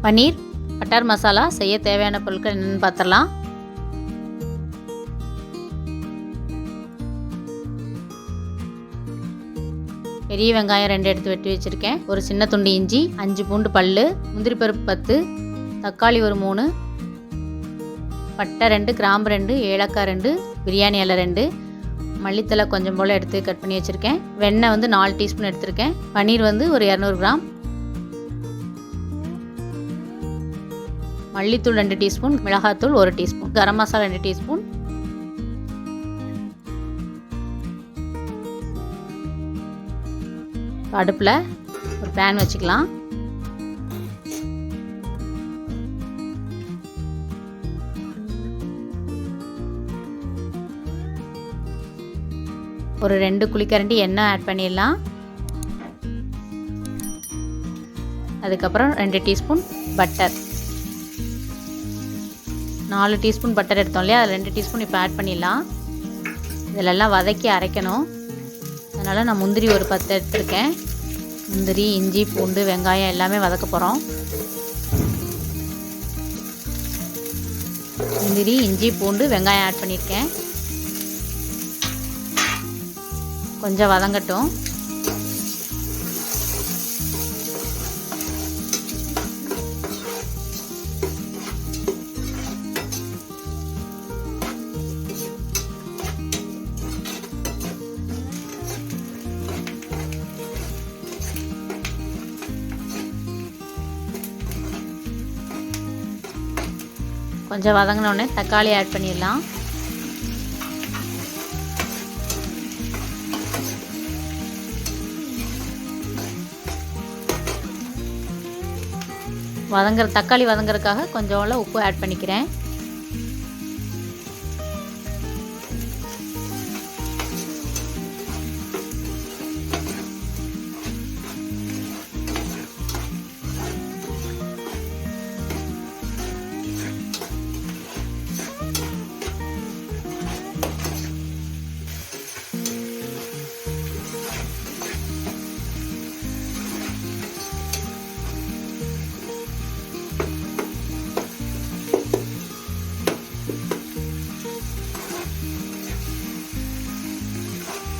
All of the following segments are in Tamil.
பன்னீர் பட்டர் மசாலா செய்ய தேவையான பொருட்கள் என்னென்னு பார்த்துடலாம். பெரிய வெங்காயம் 2 எடுத்து வெட்டி வச்சுருக்கேன். ஒரு சின்ன துண்டு இஞ்சி, 5 பூண்டு பல், முந்திரி பருப்பு 10, தக்காளி ஒரு 3, பட்டை 2, கிராம்பு 2, ஏலக்காய் 2, பிரியாணி இலை 2, மல்லித்தலை கொஞ்சம் போல் எடுத்து கட் பண்ணி வச்சுருக்கேன். வெண்ணெய் 4 டீஸ்பூன் எடுத்திருக்கேன். பன்னீர் ஒரு 200 கிராம், மல்லித்தூள் 2 டீஸ்பூன், மிளகாத்தூள் 1 டீஸ்பூன், கரம் மசாலா 2 டீஸ்பூன், அடுப்பில் ஒரு பேன் வச்சுக்கலாம். ஒரு 2 குழிக்கரண்டி எண்ணெய் ஆட் பண்ணிடலாம். அதுக்கப்புறம் 2 டீஸ்பூன் பட்டர், 4 டீஸ்பூன் பட்டர் எடுத்தோம் இல்லையா, அதில் 2 டீஸ்பூன் இப்போ ஆட் பண்ணிடலாம். இதிலெல்லாம் வதக்கி அரைக்கணும். அதனால் நான் முந்திரி ஒரு 10 எடுத்துருக்கேன். முந்திரி, இஞ்சி, பூண்டு, வெங்காயம் எல்லாமே வதக்க போகிறோம். முந்திரி, இஞ்சி, பூண்டு, வெங்காயம் ஆட் பண்ணியிருக்கேன். கொஞ்சம் வதங்கட்டும். கொஞ்சம் வதங்கினோடனே தக்காளி ஆட் பண்ணிடலாம். தக்காளி வதங்குறதுக்காக கொஞ்சம் உப்பு ஆட் பண்ணிக்கிறேன்.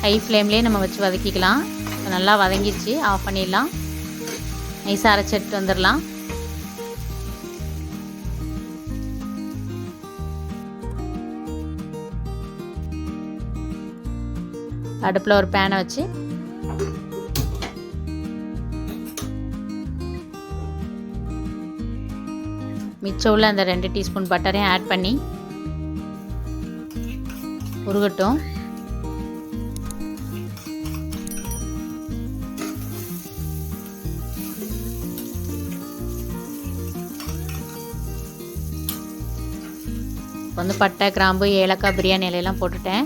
ஹை ஃப்ளேம்லேயே நம்ம வச்சு வதக்கிக்கலாம். நல்லா வதங்கிடுச்சு, ஆஃப் பண்ணிடலாம். நைஸாக அரைச்சி எடுத்து வந்துடலாம். அடுப்பில் ஒரு பேனை வச்சு மிச்சம் உள்ள அந்த 2 டீஸ்பூன் பட்டரையும் ஆட் பண்ணி உருகட்டும். பட்டை, கிராம்பு, ஏலக்காய், பிரியாணி இலையெல்லாம் போட்டுட்டேன்.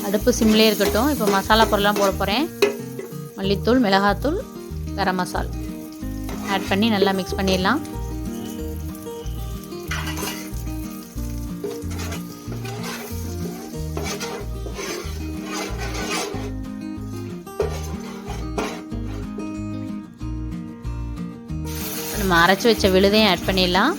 அடுப்பு சிம்லே இருக்கட்டும். இப்போ மசாலா பொருள்லாம் போட போகிறேன். மல்லித்தூள், மிளகாத்தூள், கரம் மசாலா ஆட் பண்ணி நல்லா மிக்ஸ் பண்ணிடலாம். நம்ம அரைச்சி வச்ச விழுதையும் ஆட் பண்ணிடலாம்.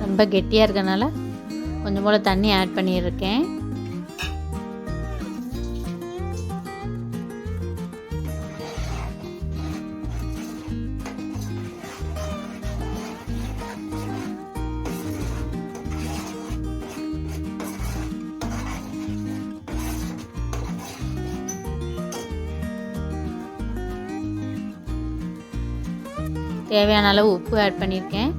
ரொம்ப கெட்டியாக இருக்கனால கொஞ்சம் போல் தண்ணி ஆட் பண்ணியிருக்கேன். தேவையான அளவு உப்பு ஆட் பண்ணியிருக்கேன்.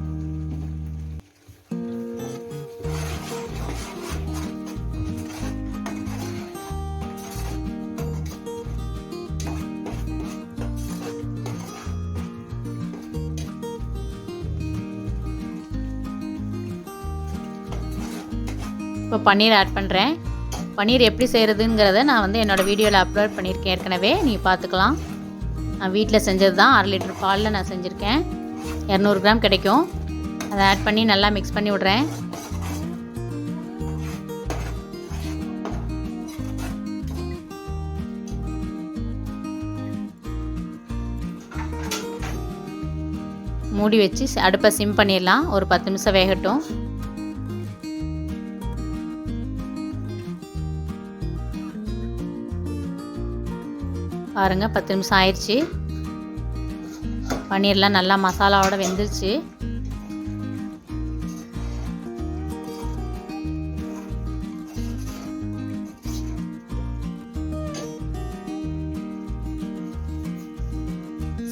இப்போ பன்னீர் ஆட் பண்ணுறேன். பன்னீர் எப்படி செய்கிறதுங்கிறத நான் வந்து என்னோடய வீடியோவில் அப்லோட் பண்ணியிருக்கேன் ஏற்கனவே, நீங்கள் பார்த்துக்கலாம். நான் வீட்டில் செஞ்சது தான். 1/2 லிட்டர் பாலில் நான் செஞ்சுருக்கேன். 200 கிராம் கிடைக்கும். அதை ஆட் பண்ணி நல்லா மிக்ஸ் பண்ணி விட்றேன். மூடி வச்சு அடுப்பை சிம் பண்ணிடலாம். ஒரு 10 நிமிஷம் வேகட்டும். பாருங்கள், 10 நிமிஷம் ஆயிடுச்சு. பன்னீர்லாம் நல்லா மசாலாவோட வெந்துருச்சு.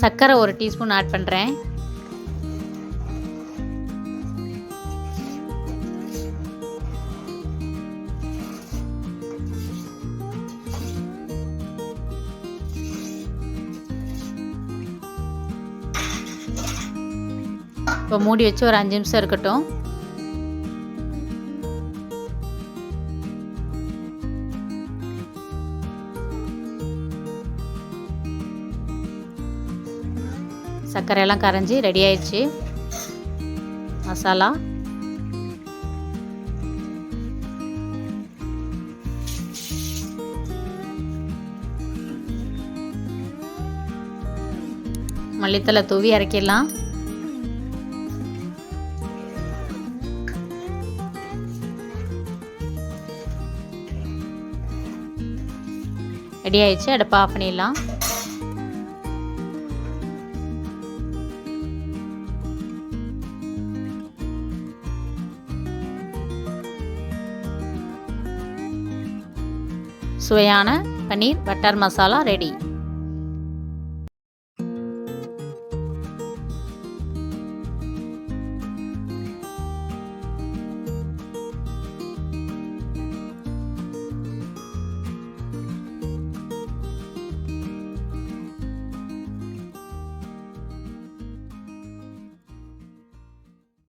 சர்க்கரை 1 டீஸ்பூன் ஆட் பண்ணுறேன். இப்போ மூடி வச்சு ஒரு 5 நிமிஷம் இருக்கட்டும். சர்க்கரையெல்லாம் கரைஞ்சி ரெடி ஆயிடுச்சு மசாலா. மல்லித்தலை தூவி இறக்கிடலாம். ரெடி ஆயிடுச்சு. அடுப்பை ஆஃப் பண்ணிடலாம். சுவையான பன்னீர் பட்டர் மசாலா ரெடி.